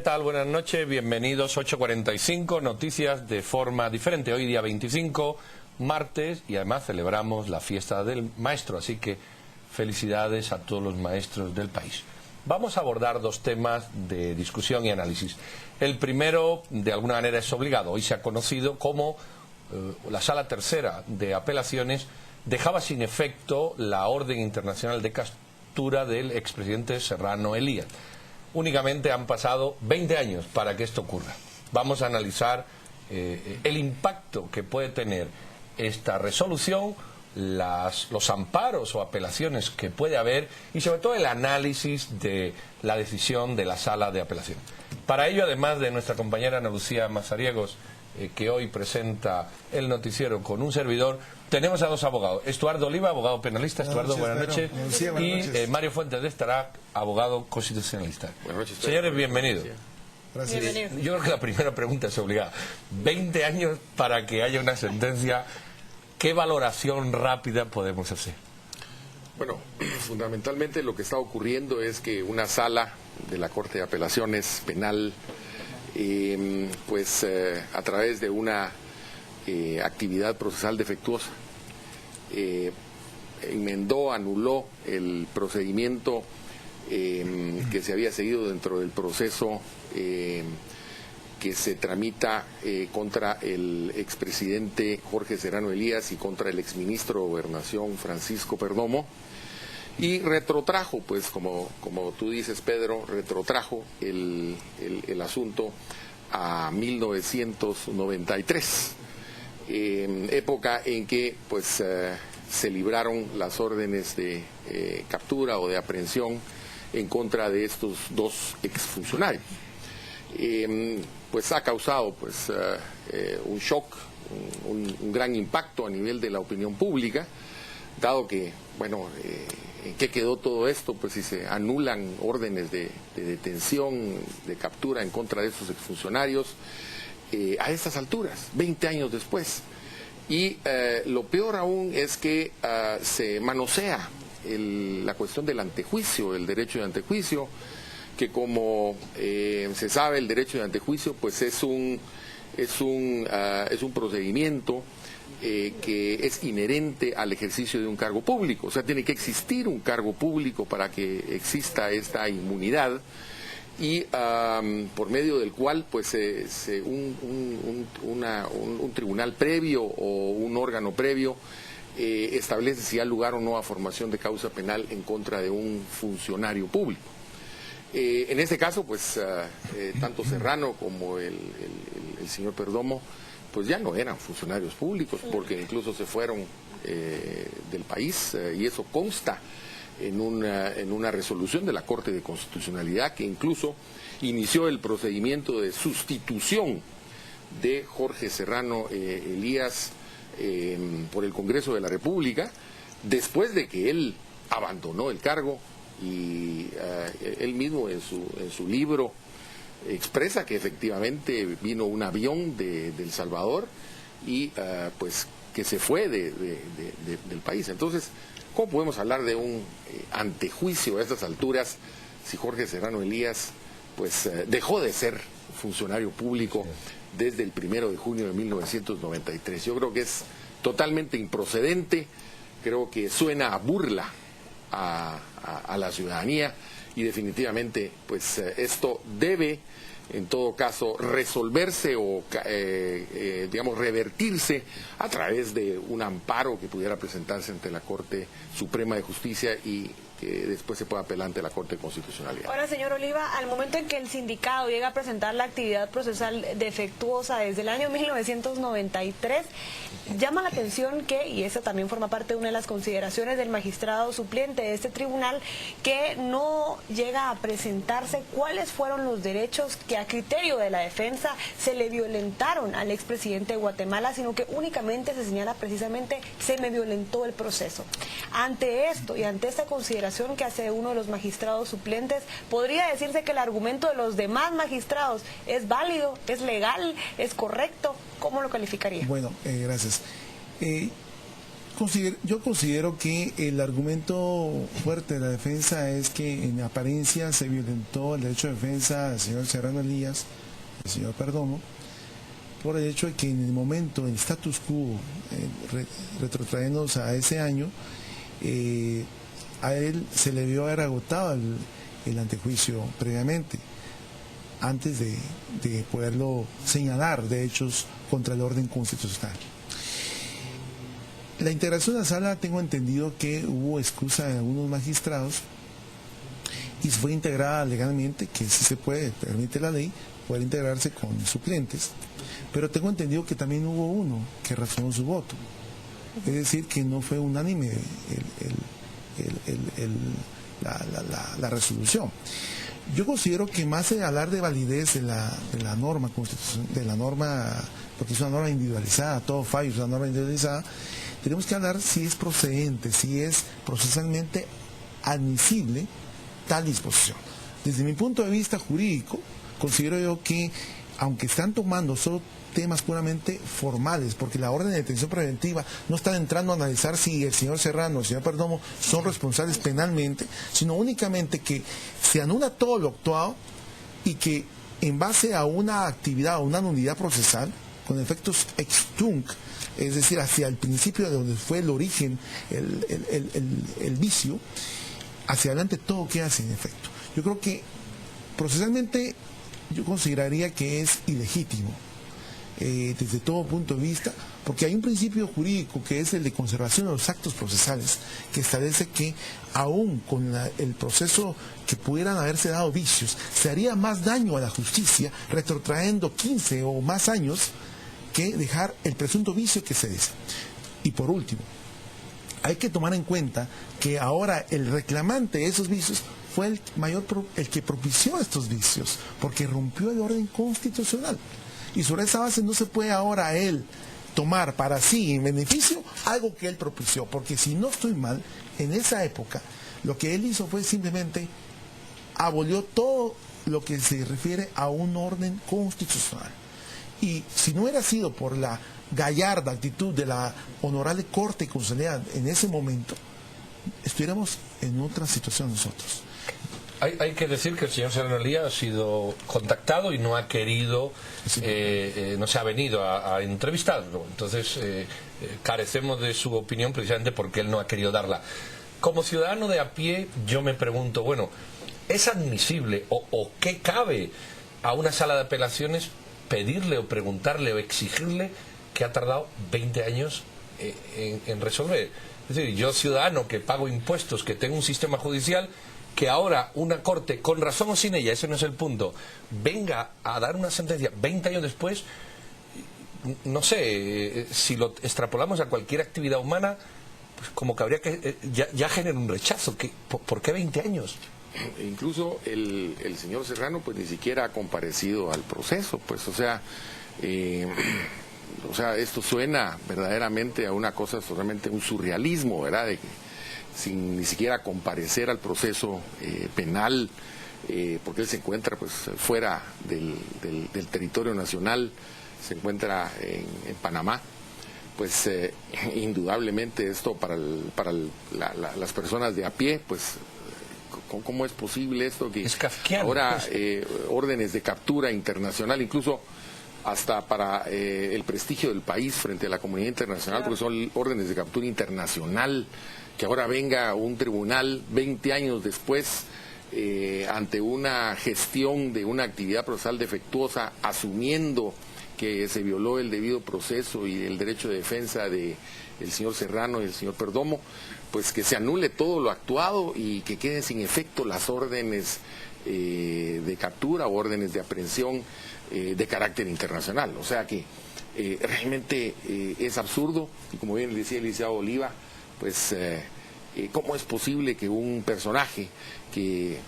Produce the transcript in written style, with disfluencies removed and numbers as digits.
¿Qué tal? Buenas noches, bienvenidos. 8:45, noticias de forma diferente. Hoy día 25, martes, y además celebramos la fiesta del maestro, así que felicidades a todos los maestros del país. Vamos a abordar dos temas de discusión y análisis. El primero, de alguna manera, es obligado. Hoy se ha conocido cómo la Sala Tercera de Apelaciones dejaba sin efecto la orden internacional de captura del expresidente Serrano Elías. Únicamente han pasado 20 años para que esto ocurra. Vamos a analizar el impacto que puede tener esta resolución, los amparos o apelaciones que puede haber y sobre todo el análisis de la decisión de la Sala de Apelaciones. Para ello, además de nuestra compañera Ana Lucía Mazariegos, que hoy presenta el noticiero con un servidor, tenemos a dos abogados. Estuardo Oliva, abogado penalista. Estuardo, buenas noches. Y Mario Fuentes de Estará, abogado constitucionalista. Buenas noches. Señores, bienvenidos. Gracias. Bienvenido. Yo creo que la primera pregunta es obligada. 20 años para que haya una sentencia. ¿Qué valoración rápida podemos hacer? Bueno, fundamentalmente lo que está ocurriendo es que una sala de la Corte de Apelaciones Penal, a través de una actividad procesal defectuosa, enmendó, anuló el procedimiento que se había seguido dentro del proceso que se tramita contra el expresidente Jorge Serrano Elías y contra el exministro de Gobernación Francisco Perdomo, y retrotrajo, pues como tú dices, Pedro, retrotrajo el asunto a 1993, época en que pues se libraron las órdenes de captura o de aprehensión en contra de estos dos exfuncionarios. Pues ha causado pues un shock, un gran impacto a nivel de la opinión pública, dado que, bueno, ¿en qué quedó todo esto? Pues si se anulan órdenes de detención, de captura en contra de esos exfuncionarios a estas alturas, 20 años después. Y lo peor aún es que se manosea la cuestión del antejuicio, el derecho de antejuicio, que como se sabe, el derecho de antejuicio pues es un procedimiento que es inherente al ejercicio de un cargo público. O sea, tiene que existir un cargo público para que exista esta inmunidad, y por medio del cual pues un tribunal previo o un órgano previo establece si hay lugar o no a formación de causa penal en contra de un funcionario público. En este caso, pues, tanto Serrano como el señor Perdomo, pues ya no eran funcionarios públicos, porque incluso se fueron del país, y eso consta en una resolución de la Corte de Constitucionalidad, que incluso inició el procedimiento de sustitución de Jorge Serrano Elías por el Congreso de la República, después de que él abandonó el cargo. Y él mismo en su libro expresa que efectivamente vino un avión de El Salvador y pues que se fue del país. Entonces, ¿cómo podemos hablar de un antejuicio a estas alturas si Jorge Serrano Elías pues dejó de ser funcionario público desde el 1 de junio de 1993? Yo creo que es totalmente improcedente, creo que suena a burla a la ciudadanía, y definitivamente pues esto debe en todo caso resolverse o digamos revertirse a través de un amparo que pudiera presentarse ante la Corte Suprema de Justicia y que después se pueda apelar ante la Corte de Constitucionalidad. Ahora, señor Oliva, al momento en que el sindicato llega a presentar la actividad procesal defectuosa desde el año 1993, llama la atención que, y esa también forma parte de una de las consideraciones del magistrado suplente de este tribunal, que no llega a presentarse cuáles fueron los derechos que a criterio de la defensa se le violentaron al expresidente de Guatemala, sino que únicamente se señala precisamente se me violentó el proceso. Ante esto y ante esta consideración que hace uno de los magistrados suplentes, ¿podría decirse que el argumento de los demás magistrados es válido, es legal, es correcto? ¿Cómo lo calificaría? Bueno, gracias. Yo considero que el argumento fuerte de la defensa es que en apariencia se violentó el derecho de defensa del señor Serrano Elías, del señor Perdomo, por el hecho de que en el momento, en status quo, retrotraernos a ese año, a él se le vio haber agotado el antejuicio previamente, antes de poderlo señalar de hechos contra el orden constitucional. La integración de la sala, tengo entendido que hubo excusa de algunos magistrados y fue integrada legalmente, que sí se puede, permite la ley, poder integrarse con suplentes, pero tengo entendido que también hubo uno que razonó su voto. Es decir, que no fue unánime la resolución. Yo considero que más de hablar de validez de la norma porque es una norma individualizada, todo fallo es una norma individualizada, tenemos que hablar si es procedente, si es procesalmente admisible tal disposición. Desde mi punto de vista jurídico, considero yo que, aunque están tomando solo temas puramente formales, porque la orden de detención preventiva no está entrando a analizar si el señor Serrano o el señor Perdomo son responsables penalmente, sino únicamente que se anula todo lo actuado y que en base a una actividad o una nulidad procesal, con efectos ex tunc, es decir, hacia el principio de donde fue el origen, el vicio, hacia adelante todo queda sin efecto. Yo creo que procesalmente yo consideraría que es ilegítimo, desde todo punto de vista, porque hay un principio jurídico que es el de conservación de los actos procesales, que establece que aún con el proceso que pudieran haberse dado vicios, se haría más daño a la justicia retrotrayendo 15 o más años que dejar el presunto vicio que se dice. Y por último, hay que tomar en cuenta que ahora el reclamante de esos vicios fue el que propició estos vicios, porque rompió el orden constitucional. Y sobre esa base no se puede ahora él tomar para sí en beneficio algo que él propició, porque si no estoy mal, en esa época lo que él hizo fue simplemente abolió todo lo que se refiere a un orden constitucional. Y si no hubiera sido por la gallarda actitud de la honorable Corte Constitucional en ese momento, estuviéramos en otra situación nosotros. Hay que decir que el señor Serrano Elías ha sido contactado y no ha querido, no se ha venido a entrevistarlo. Entonces, carecemos de su opinión precisamente porque él no ha querido darla. Como ciudadano de a pie, yo me pregunto, bueno, ¿es admisible o qué cabe a una sala de apelaciones pedirle o preguntarle o exigirle que ha tardado 20 años en resolver? Es decir, yo ciudadano que pago impuestos, que tengo un sistema judicial, que ahora una corte, con razón o sin ella, ese no es el punto, venga a dar una sentencia 20 años después, no sé, si lo extrapolamos a cualquier actividad humana, pues como que habría que, ya genera un rechazo. ¿Por qué 20 años? Incluso el señor Serrano pues ni siquiera ha comparecido al proceso, pues o sea, esto suena verdaderamente a una cosa, realmente un surrealismo, ¿verdad? De que, sin ni siquiera comparecer al proceso penal, porque él se encuentra pues fuera del territorio nacional, se encuentra en Panamá, pues indudablemente esto para las personas de a pie, pues ¿cómo es posible esto? Que es kafkiano, ahora órdenes de captura internacional, incluso hasta para el prestigio del país frente a la comunidad internacional, porque son órdenes de captura internacional, que ahora venga un tribunal 20 años después ante una gestión de una actividad procesal defectuosa, asumiendo que se violó el debido proceso y el derecho de defensa del señor Serrano y el señor Perdomo, pues que se anule todo lo actuado y que queden sin efecto las órdenes de captura o órdenes de aprehensión de carácter internacional. O sea que realmente es absurdo, y como bien decía el licenciado Oliva, pues ¿cómo es posible que un personaje que